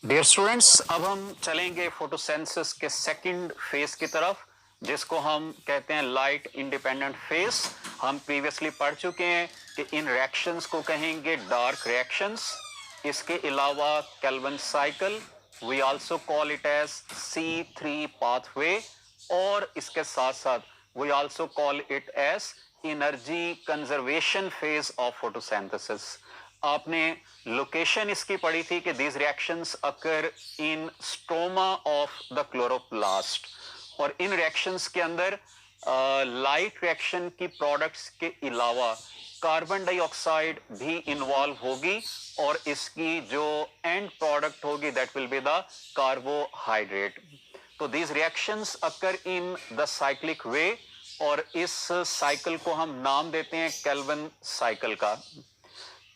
Dear students, अब हम चलेंगे फोटोसिंथेसिस के सेकंड फेज की तरफ, जिसको हम कहते हैं लाइट इंडिपेंडेंट फेज। हम प्रीवियसली पढ़ चुके हैं कि इन रिएक्शंस को कहेंगे डार्क रिएक्शंस। इसके अलावा Calvin cycle, we also call it as C3 pathway, और इसके साथ साथ we also call it as energy conservation phase of photosynthesis. आपने लोकेशन इसकी पढ़ी थी कि these reactions occur in stroma of the chloroplast, और इन रिएक्शंस के अंदर लाइट रिएक्शन की प्रोडक्ट्स के अलावा कार्बन डाइऑक्साइड भी इन्वॉल्व होगी, और इसकी जो एंड प्रोडक्ट होगी that will be the carbohydrate. तो these reactions occur in the cyclic way, और इस साइकिल को हम नाम देते हैं केल्विन साइकिल का।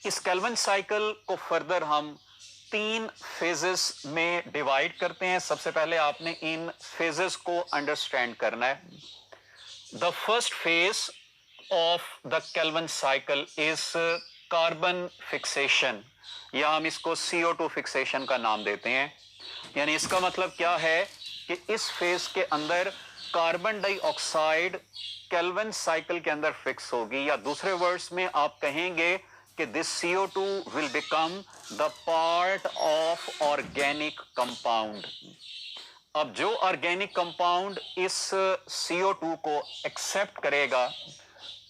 इस केल्विन साइकिल को फर्दर हम 3 फेजेस में डिवाइड करते हैं। सबसे पहले आपने इन फेजेस को अंडरस्टैंड करना है। The first phase of the Calvin cycle is carbon fixation, या हम इसको CO2 फिक्सेशन का नाम देते हैं। यानी इसका मतलब क्या है कि इस फेज के अंदर कार्बन डाइऑक्साइड केल्विन साइकिल के अंदर फिक्स होगी, या दूसरे वर्ड्स में आप कहेंगे कि this CO2 will become the part of organic compound. अब जो ऑर्गेनिक कंपाउंड इस CO2 को एक्सेप्ट करेगा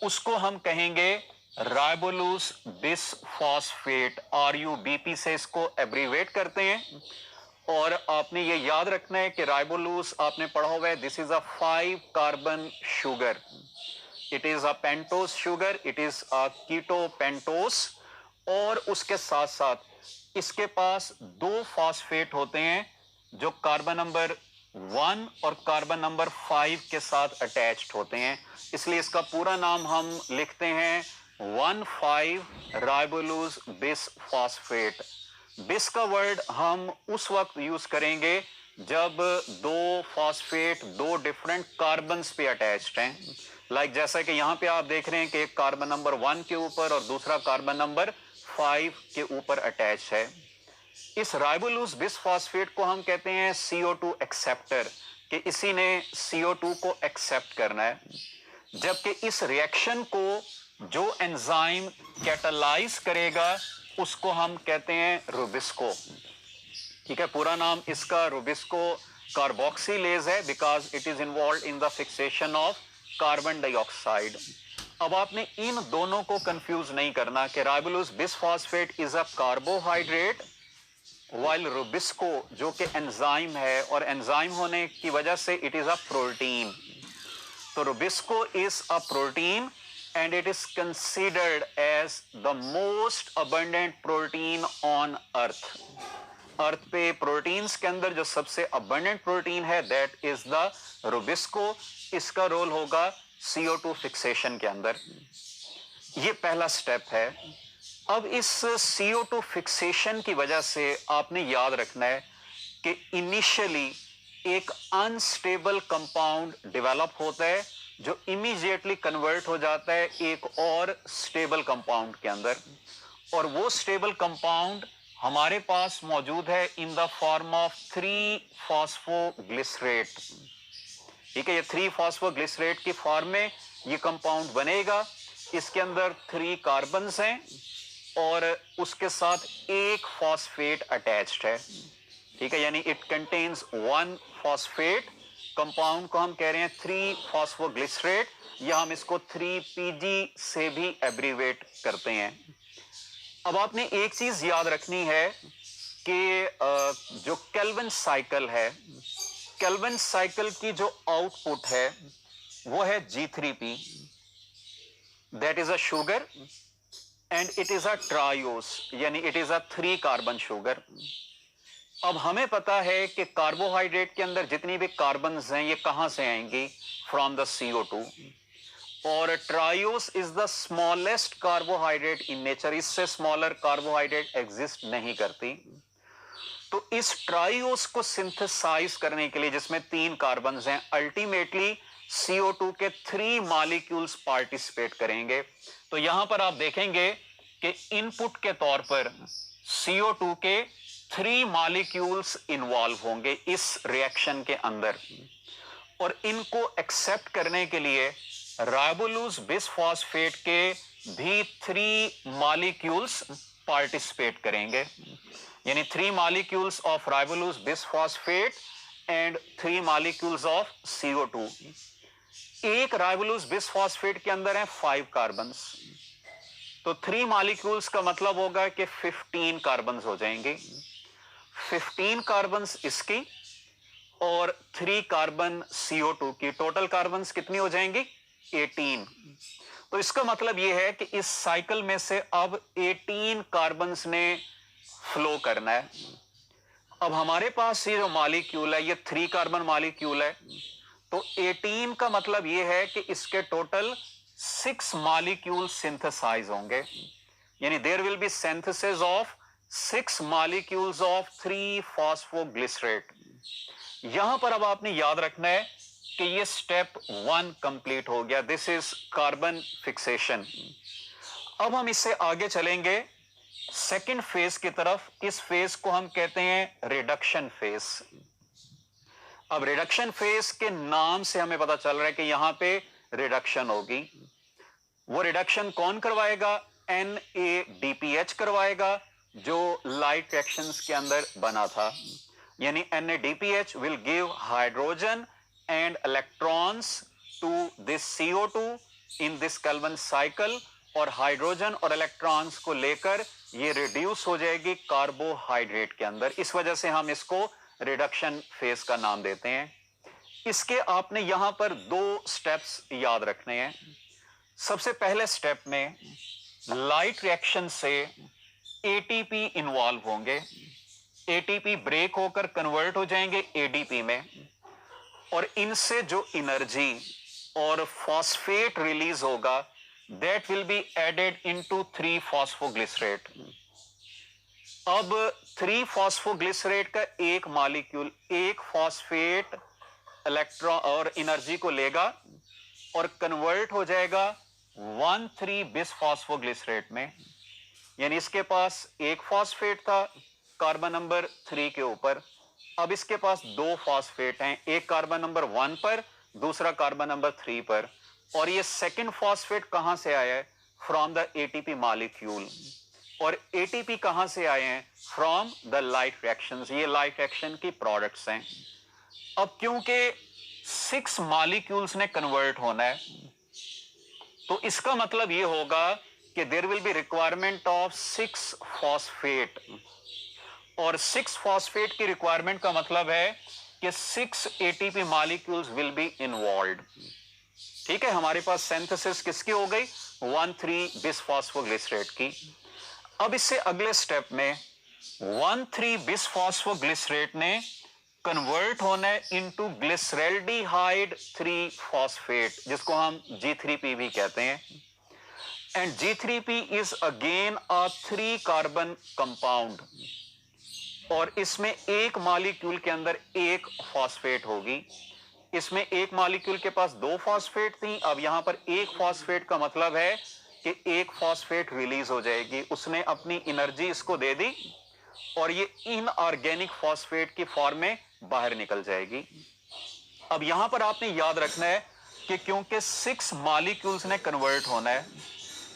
उसको हम कहेंगे राइबोलूस बिसफॉस्फेट, RUBP से इसको एब्रीवेट करते हैं। और आपने ये याद रखना है कि राइबोलूस आपने पढ़ा हुआ है, this is a 5 carbon sugar, it is a pentose sugar, it is a keto pentose, और उसके साथ साथ इसके पास 2 फॉस्फेट होते हैं जो कार्बन नंबर 1 और कार्बन नंबर 5 के साथ अटैच्ड होते हैं। इसलिए इसका पूरा नाम हम लिखते हैं 1,5 राइबोलूस बिसफॉस्फेट। बिस का वर्ड हम उस वक्त यूज करेंगे जब 2 फॉस्फेट 2 डिफरेंट कार्बन्स पे अटैच्ड हैं। लाइक जैसा कि यहाँ पे आप देख रहे हैं कि एक कार्बन नंबर 1 के ऊपर और दूसरा कार्बन नंबर 5 के ऊपर अटैच है। इस राइबोलूस बिसफॉस्फेट को हम कहते हैं CO2 एक्सेप्टर, कि इसी ने CO2 को एक्सेप्ट करना है। जबकि इस रिएक्शन को जो एंजाइम कैटालाइज करेगा उसको हम कहते हैं रुबिस्को। ठीक है, पूरा नाम इसका रुबिस्को कार्बोक्सिलेज है, because it is involve in the fixation of carbon dioxide. अब आपने इन दोनों को कंफ्यूज नहीं करना कि ribulose bisphosphate is a carbohydrate, while rubisco जो कि एंजाइम है, और एंजाइम होने की वजह से इट इज अ प्रोटीन। तो Rubisco is a protein and it is considered as the most abundant protein on earth. अर्थ पे प्रोटीन्स के अंदर जो सबसे abundant प्रोटीन है that is the rubisco। इसका रोल होगा CO2 फिक्सेशन के अंदर। ये पहला स्टेप है। अब इस CO2 फिक्सेशन की वजह से आपने याद रखना है कि इनिशियली एक अनस्टेबल कंपाउंड डेवलप होता है जो इमीडिएटली कन्वर्ट हो जाता है एक और स्टेबल कंपाउंड के अंदर, और वो स्टेबल कंपाउंड हमारे पास मौजूद है in the form of three phosphoglycerate. ठीक है, ये 3-फॉस्फोग्लिसरेट की फॉर्म में ये कंपाउंड बनेगा। इसके अंदर 3 कार्बन्स हैं और उसके साथ एक फॉस्फेट अटैच्ड है। ठीक है, यानी इट कंटेन्स 1 फॉस्फेट। कंपाउंड को हम कह रहे हैं 3-फॉस्फोग्लिसरेट, या हम इसको 3PG से भी एब्रीवेट करते हैं। अब आपने एक चीज याद रखनी है कि जो केल्विन साइकिल है, केल्विन साइकिल की जो आउटपुट है वो है G3P, that is a sugar, and it is a triose, यानी it is a 3 carbon sugar. अब हमें पता है कि कार्बोहाइड्रेट के अंदर जितनी भी कार्बन्स हैं ये कहां से आएंगी, फ्रॉम द CO2, और triose is the smallest carbohydrate in nature, इससे स्मॉलर कार्बोहाइड्रेट एग्जिस्ट नहीं करती। तो इस ट्रायोस को सिंथेसाइज करने के लिए, जिसमें 3 कार्बन्स हैं, अल्टीमेटली CO2 के 3 मॉलिक्यूल्स पार्टिसिपेट करेंगे। तो यहां पर आप देखेंगे कि इनपुट के तौर पर CO2 के 3 मॉलिक्यूल्स इन्वॉल्व होंगे इस रिएक्शन के अंदर, और इनको एक्सेप्ट करने के लिए राइबोलूस बिसफॉस्फेट के भी 3 मॉलिक्यूल्स पार्टिसिपेट करेंगे, यानी 3 molecules of ribulose bisphosphate and 3 molecules of CO2। एक राइबोलूस बिसफॉस्फेट के अंदर है 5 कार्बन्स, तो 3 मॉलिक्यूल्स का मतलब होगा कि 15 कार्बन्स हो जाएंगे। 15 कार्बन्स इसकी और 3 कार्बन CO2 की, टोटल कार्बन्स कितनी हो जाएंगी? 18। तो इसका मतलब यह है कि इस साइकिल में से अब 18 कार्बन्स ने फ्लो करना है। अब हमारे पास ये जो मॉलिक्यूल है ये 3 कार्बन मॉलिक्यूल है, तो 18 का मतलब यह है कि इसके टोटल 6 मॉलिक्यूल सिंथेसाइज होंगे, यानी there will be synthesis of 6 molecules of 3 phosphoglycerate. यहां पर अब आपने याद रखना है कि ये स्टेप 1 कंप्लीट हो गया, दिस इज कार्बन फिक्सेशन। अब हम इससे आगे चलेंगे सेकेंड फेज की तरफ। इस फेज को हम कहते हैं रिडक्शन फेज। अब रिडक्शन फेज के नाम से हमें पता चल रहा है कि यहां पे रिडक्शन होगी। वो रिडक्शन कौन करवाएगा? NADPH करवाएगा, जो लाइट रिएक्शंस के अंदर बना था, यानी NADPH will give hydrogen and electrons to this CO2 in this Calvin cycle, और हाइड्रोजन और इलेक्ट्रॉन्स को लेकर ये रिड्यूस हो जाएगी कार्बोहाइड्रेट के अंदर। इस वजह से हम इसको रिडक्शन फेज का नाम देते हैं। इसके आपने यहां पर 2 स्टेप्स याद रखने हैं। सबसे पहले स्टेप में लाइट रिएक्शन से ATP इन्वॉल्व होंगे, ATP ब्रेक होकर कन्वर्ट हो जाएंगे ADP में, और इनसे जो एनर्जी और फॉस्फेट रिलीज होगा that will be added into 3 phosphoglycerate. अब 3 फॉस्फोग्लिसरेट का एक मॉलिक्यूल एक फॉस्फेट इलेक्ट्रॉन और एनर्जी को लेगा और कन्वर्ट हो जाएगा 1,3 बिसफॉस्फोग्लिसरेट में, यानी इसके पास एक फॉस्फेट था कार्बन नंबर 3 के ऊपर, अब इसके पास 2 फॉस्फेट हैं, एक कार्बन नंबर 1 पर, दूसरा कार्बन नंबर 3 पर, और ये सेकंड फॉस्फेट कहां से आया है? From the ATP molecule. और ATP कहां से आए हैं? From the light reactions. ये लाइट रिएक्शन की प्रोडक्ट्स हैं। अब क्योंकि 6 मॉलिक्यूल्स ने कन्वर्ट होना है, तो इसका मतलब ये होगा कि there will be requirement of 6 phosphate, और 6 फॉस्फेट की रिक्वायरमेंट का मतलब है कि 6 ATP molecules will be involved. ठीक है, हमारे पास सिंथेसिस किसकी हो गई? 1,3 बिसफॉस्फोग्लिसरेट की। अब इससे अगले स्टेप में 1,3 बिसफॉस्फोग्लिसरेट ने कन्वर्ट होना है इनटू ग्लिसरल्डिहाइड 3 फॉस्फेट, जिसको हम G3P भी कहते हैं, and G3P is again a 3 carbon compound, और इसमें एक मॉलिक्यूल के अंदर एक फॉस्फेट होगी। इसमें एक मॉलिक्यूल के पास 2 फॉस्फेट थी, अब यहां पर एक फॉस्फेट का मतलब है कि एक फॉस्फेट रिलीज हो जाएगी, उसने अपनी एनर्जी इसको दे दी और ये इनऑर्गेनिक फॉस्फेट की फॉर्म में बाहर निकल जाएगी। अब यहां पर आपने याद रखना है कि क्योंकि 6 मॉलिक्यूल्स ने कन्वर्ट होना है,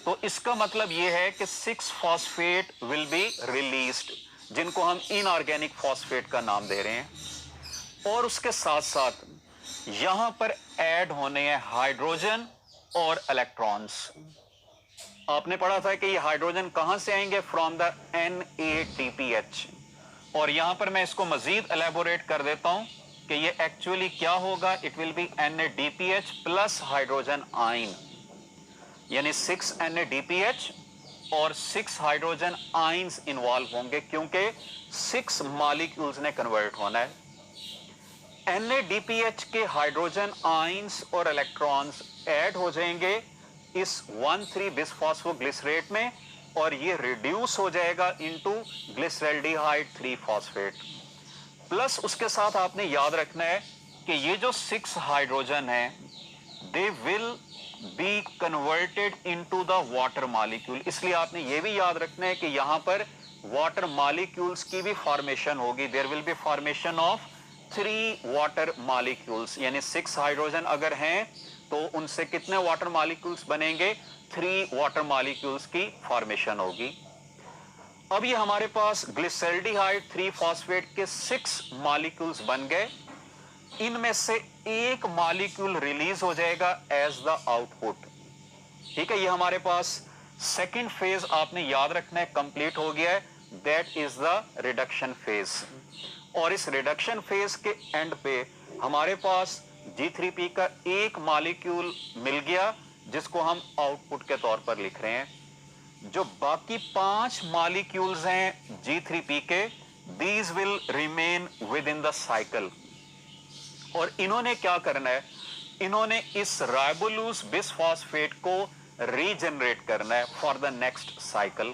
तो इसका मतलब यह है कि 6 फॉस्फेट विल बी रिलीज्ड, जिनको हम इनऑर्गेनिक फॉस्फेट का नाम दे रहे हैं, और उसके साथ साथ यहां पर ऐड होने हैं हाइड्रोजन और इलेक्ट्रॉन्स। आपने पढ़ा था कि ये हाइड्रोजन कहां से आएंगे? फ्रॉम द NADPH, और यहां पर मैं इसको मजीद एलेबोरेट कर देता हूं कि ये एक्चुअली क्या होगा। It will be NADPH plus hydrogen ion, यानी 6 NADPH और 6 हाइड्रोजन आयंस इन्वॉल्व होंगे, क्योंकि 6 मॉलिक्यूल्स ने कन्वर्ट होना है। NADPH के हाइड्रोजन आयंस और इलेक्ट्रॉन्स ऐड हो जाएंगे इस 1,3 बिसफॉस्फोग्लिसरेट में, और ये रिड्यूस हो जाएगा इनटू ग्लिसरल्डिहाइड 3 फॉस्फेट। प्लस उसके साथ आपने याद रखना है कि ये जो 6 हाइड्रोजन हैं they will be converted into the water molecule, इसलिए आपने ये भी याद रखना है कि यहां पर वाटर मॉलिक्यूल्स की भी फॉर्मेशन होगी। There will be formation of 3 water molecules, यानी 6 हाइड्रोजन अगर हैं तो उनसे कितने वाटर मॉलिक्यूल्स बनेंगे? 3 वाटर मॉलिक्यूल्स की फॉर्मेशन होगी। अब ये हमारे पास ग्लिसरल्डिहाइड 3 फॉस्फेट के 6 मॉलिक्यूल्स बन गए। इनमें से एक मॉलिक्यूल रिलीज हो जाएगा एज द आउटपुट। ठीक है, ये हमारे पास सेकेंड फेज आपने याद रखना है, कंप्लीट हो गया है। That is the reduction phase. और इस रिडक्शन फेज के एंड पे हमारे पास G3P का एक मॉलिक्यूल मिल गया जिसको हम आउटपुट के तौर पर लिख रहे हैं। जो बाकी 5 मॉलिक्यूल्स हैं G3P के, these will remain with in the cycle. और इन्होंने क्या करना है? इन्होंने इस राइबोलूस बिसफॉस्फेट को रीजनरेट करना है फॉर द नेक्स्ट साइकिल।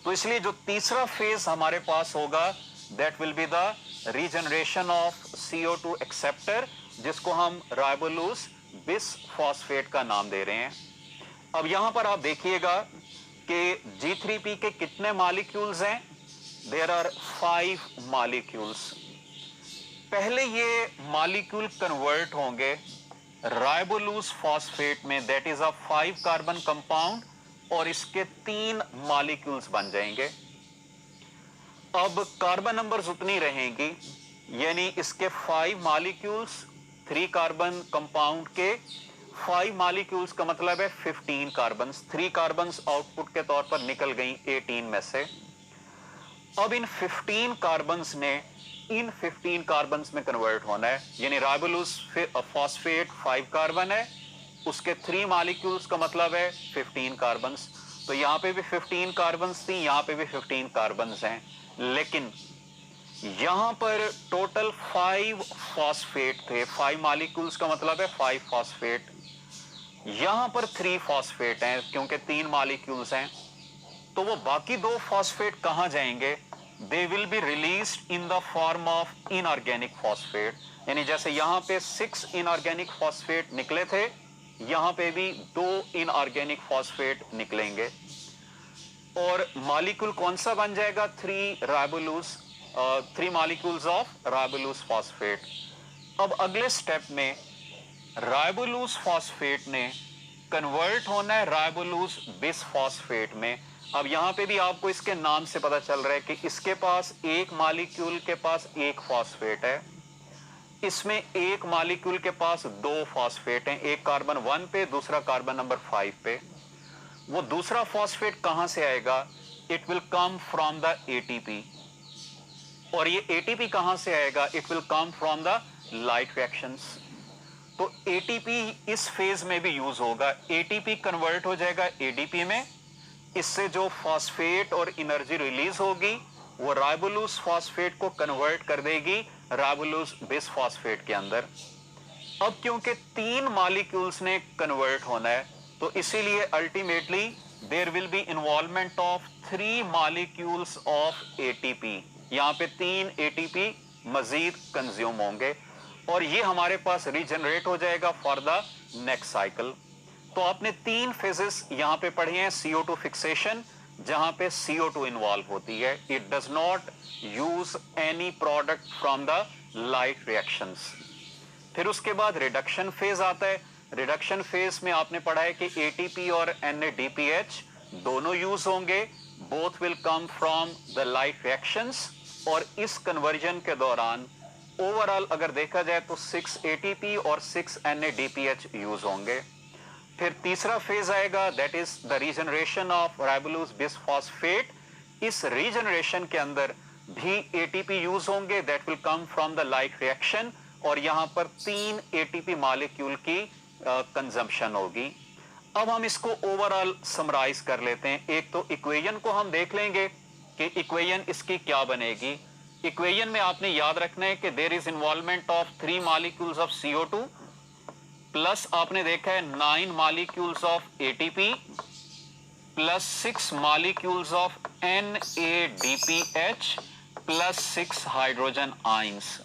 तो इसलिए जो तीसरा फेज हमारे पास होगा that will be the regeneration of CO2 acceptor, जिसको हम राइबोलूस बिसफॉस्फेट का नाम दे रहे हैं। अब यहां पर आप देखिएगा कि G3P के कितने मॉलिक्यूल्स हैं? There are 5 molecules. पहले ये मॉलिक्यूल कन्वर्ट होंगे राइबोलूस फॉस्फेट में, that is a 5 carbon compound, और इसके 3 मॉलिक्यूल्स बन जाएंगे। अब कार्बन नंबर्स उतनी रहेंगी, यानी इसके 5 मॉलिक्यूल्स 3 कार्बन कंपाउंड के 5 मॉलिक्यूल्स का मतलब है 15 कार्बन्स। 3 कार्बन्स आउटपुट के तौर पर निकल गई 18 में से। अब इन 15 कार्बन्स ने इन 15 कार्बन्स में कन्वर्ट होना है, यानी राइबोलूस फॉस्फेट 5 कार्बन है, उसके 3 मॉलिक्यूल्स का मतलब है 15 कार्बन्स। तो यहां पे भी 15 कार्बन्स थी, यहां पे भी 15 कार्बन्स हैं, लेकिन यहां पर टोटल 5 फॉस्फेट थे। 5 मॉलिक्यूल्स का मतलब है 5 फॉस्फेट। यहां पर 3 फॉस्फेट हैं क्योंकि 3 मॉलिक्यूल्स हैं। तो वो बाकी 2 फॉस्फेट कहां जाएंगे? They will be released in the form of inorganic phosphate, यानी जैसे यहां पे 6 इनऑर्गेनिक फॉस्फेट निकले थे, यहां पे भी 2 इनऑर्गेनिक फॉस्फेट निकलेंगे। और मॉलिक्यूल कौन सा बन जाएगा? 3 मॉलिक्यूल्स ऑफ राइबोलूस फॉस्फेट। अब अगले स्टेप में राइबोलूस फॉस्फेट ने कन्वर्ट होना है राइबोलूस बिसफॉस्फेट में। अब यहां पे भी आपको इसके नाम से पता चल रहा है कि इसके पास एक मॉलिक्यूल के पास एक फॉस्फेट है, इसमें एक मॉलिक्यूल के पास 2 फॉस्फेट हैं, एक कार्बन 1 पे, दूसरा कार्बन नंबर 5 पे। वो दूसरा फॉस्फेट कहां से आएगा? It will come from the ATP। और ये ATP कहां से आएगा? It will come from the light reactions. तो ATP इस फेज में भी यूज होगा। ATP कन्वर्ट हो जाएगा ADP में, इससे जो फॉस्फेट और एनर्जी रिलीज होगी वो राइबोलूस फॉस्फेट को कन्वर्ट कर देगी राइबोलूस बिसफॉस्फेट के अंदर। अब क्योंकि 3 मॉलिक्यूल्स ने कन्वर्ट होना है, तो इसीलिए ultimately there will be involvement of 3 molecules of ATP। यहां पे 3 ATP मजीद कंज्यूम होंगे और ये हमारे पास रीजनरेट हो जाएगा फॉर द नेक्स्ट साइकिल। तो आपने 3 फेजेस यहां पे पढ़े हैं। CO2 फिक्सेशन, जहां पे CO2 इन्वॉल्व होती है, it does not use any product from the light reactions. फिर उसके बाद रिडक्शन फेज आता है। रिडक्शन फेज में आपने पढ़ा है कि ATP और NADPH दोनों यूज होंगे, both will come from the light reactions. और इस कन्वर्जन के दौरान ओवरऑल अगर देखा जाए तो 6 ATP और 6 NADPH यूज होंगे। फिर तीसरा फेज आएगा, that is the regeneration of ribulose bisphosphate. इस रीजनरेशन के अंदर भी ATP यूज होंगे, that will come from the light reaction, और यहां पर 3 ATP मॉलिक्यूल की कंजम्पशन होगी। अब हम इसको ओवरऑल समराइज कर लेते हैं। एक तो इक्वेशन को हम देख लेंगे कि इक्वेशन इसकी क्या बनेगी। इक्वेशन में आपने याद रखना है कि there is involvement of 3 molecules of CO2 plus आपने देखा है 9 molecules of ATP plus 6 molecules of NADPH plus 6 hydrogen ions.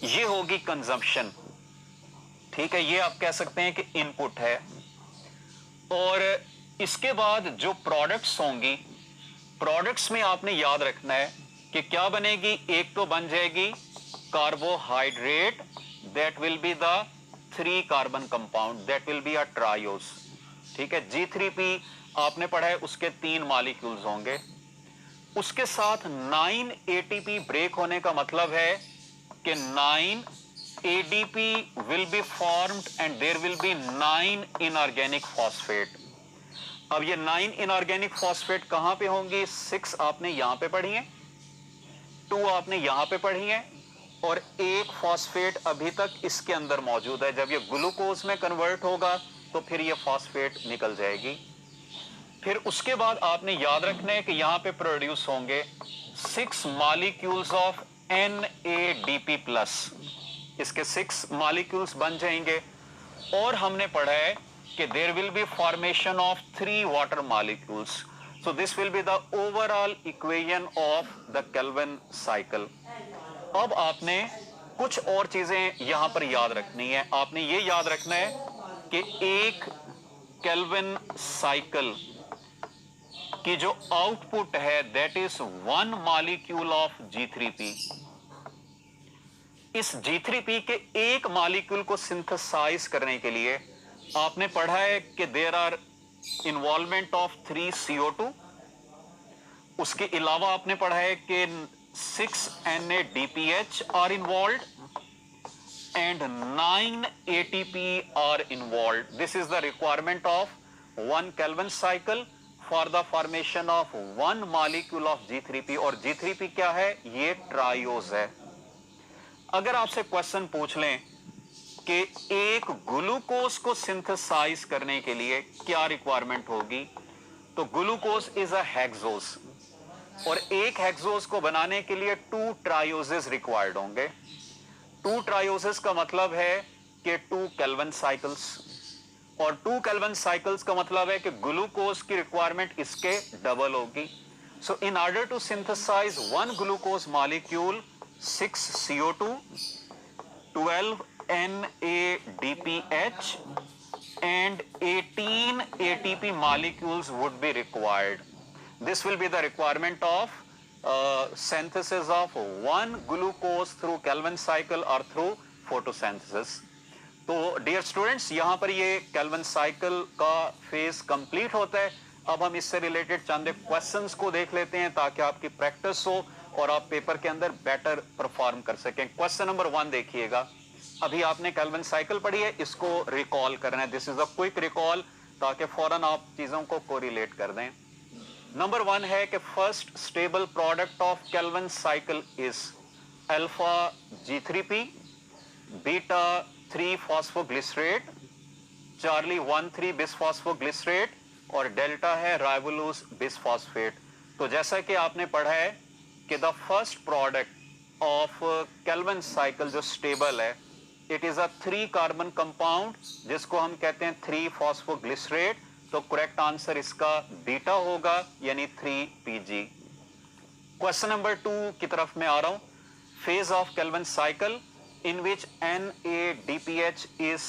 ये होगी कंजम्पशन। ठीक है, ये आप कह सकते हैं कि इनपुट है। और इसके बाद जो प्रोडक्ट्स होंगी प्रोडक्ट्स में आपने याद रखना है कि क्या बनेगी, एक तो बन जाएगी carbohydrate, that will be the 3 carbon compound, that will be a triose. ठीक है, G3P आपने पढ़ा है, उसके 3 मॉलिक्यूल्स होंगे। उसके साथ 9 ATP ब्रेक होने का मतलब है कि 9 ADP will be formed and there will be 9 inorganic phosphate. अब ये 9 इनऑर्गेनिक फॉस्फेट कहां पे होंगी? 6 आपने यहां पे पढ़ी है, 2 आपने यहां पे पढ़ी है, और एक फॉस्फेट अभी तक इसके अंदर मौजूद है। जब ये ग्लूकोज में कन्वर्ट होगा तो फिर ये फॉस्फेट निकल जाएगी। फिर उसके बाद आपने याद रखना है कि यहां पे प्रोड्यूस होंगे 6 मॉलिक्यूल्स ऑफ NADP प्लस, इसके 6 मॉलिक्यूल्स बन जाएंगे। और हमने पढ़ा है कि there will be formation of 3 water molecules, so this will be the overall equation of the Calvin cycle. अब आपने कुछ और चीजें यहां पर याद रखनी है। आपने ये याद रखना है कि एक केल्विन साइकिल की जो आउटपुट है that is 1 molecule of G3P। इस G3P के एक मॉलिक्यूल को सिंथेसाइज करने के लिए आपने पढ़ा है कि there are involvement of 3 CO2। उसके अलावा आपने पढ़ा है कि 6 NADPH are involve and 9 ATP are involved. This is the requirement of 1 Kelvin cycle for the formation of 1 molecule of G3P। और G3P क्या है? ये ट्रायोज है। अगर आपसे क्वेश्चन पूछ लें कि एक ग्लूकोज को सिंथेसाइज करने के लिए क्या रिक्वायरमेंट होगी, तो ग्लूकोज इज अ हेक्सोज, और एक हेक्सोज को बनाने के लिए 2 ट्रायोजेस रिक्वायर्ड होंगे। 2 ट्रायोजेस का मतलब है कि 2 केल्विन साइकिल्स, और 2 केल्विन साइकिल्स का मतलब है कि ग्लूकोज की रिक्वायरमेंट इसके डबल होगी। So in order to synthesize 1 glucose molecule, 6 CO2, 12 NADPH and 18 ATP molecules would be required. This will be the requirement of synthesis of 1 glucose through Calvin cycle or through photosynthesis। तो dear students, यहां पर ये Calvin cycle का phase complete होता है। अब हम इससे रिलेटेड चंद क्वेश्चंस को देख लेते हैं ताकि आपकी प्रैक्टिस हो और आप पेपर के अंदर बेटर परफॉर्म कर सकें। क्वेश्चन नंबर 1 देखिएगा। अभी आपने कैल्विन साइकिल पढ़ी है, इसको रिकॉल करना है। This is a quick recall ताकि फौरन आप चीजों को कोरिलेट कर दें। नंबर 1 है कि first stable product of Calvin cycle is alpha G3P, beta 3 phosphoglycerate, Charlie 1,3 bisphosphoglycerate, और डेल्टा है राइबोलोज बिसफॉस्फेट। तो जैसा कि आपने पढ़ा है कि the first product of Calvin cycle जो स्टेबल है, it is a 3 carbon compound जिसको हम कहते हैं 3 फॉस्फोग्लिसरेट। तो करेक्ट आंसर इसका बीटा होगा, यानी 3Pg। क्वेश्चन नंबर 2 की तरफ मैं आ रहा हूं। Phase of Calvin cycle in which NADPH is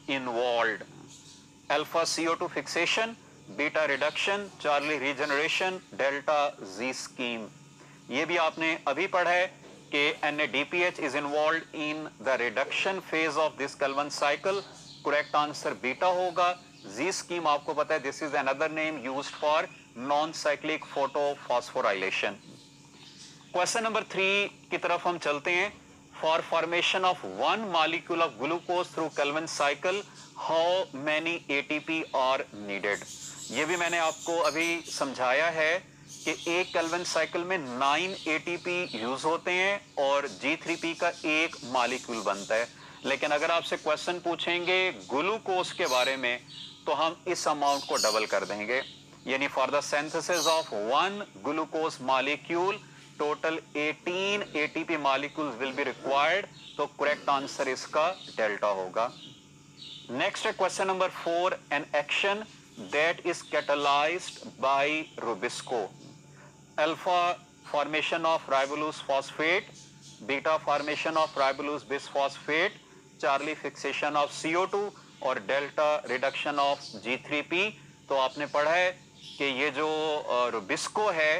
involved: alpha CO2 fixation, beta reduction, Charlie regeneration, delta Z scheme। ये भी आपने अभी पढ़ा है कि NADPH is involved in the reduction phase of this Calvin cycle। correct answer beta होगा। Z scheme आपको पता है, this is another name used for non-cyclic photophosphorylation। Question number 3 की तरफ हम चलते हैं। For formation of 1 molecule of glucose through Calvin cycle, how many ATP are needed? ये भी मैंने आपको अभी समझाया है कि एक Calvin cycle में 9 ATP यूज होते हैं और G3P का एक मॉलिक्यूल बनता है। लेकिन अगर आपसे क्वेश्चन पूछेंगे ग्लूकोज के बारे में तो हम इस अमाउंट को डबल कर देंगे, यानी for the synthesis of 1 glucose molecule total 18 ATP molecules will be required। तो करेक्ट आंसर इसका डेल्टा होगा। नेक्स्ट है question number 4, an action that is catalysed by rubisco. Alpha formation of ribulose phosphate, beta formation of ribulose bisphosphate, charlie fixation of CO2 और delta reduction of G3P। तो आपने पढ़ा है कि ये जो रुबिस्को है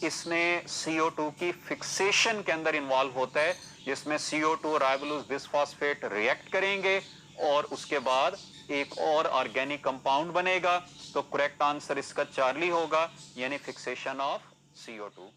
इसमें CO2 की फिक्सेशन के अंदर इन्वॉल्व होता है, जिसमें CO2 राइबोलोज बिसफॉस्फेट रिएक्ट करेंगे और उसके बाद एक और ऑर्गेनिक कंपाउंड बनेगा। तो करेक्ट आंसर इसका चार्ली होगा, यानी फिक्सेशन ऑफ CO2।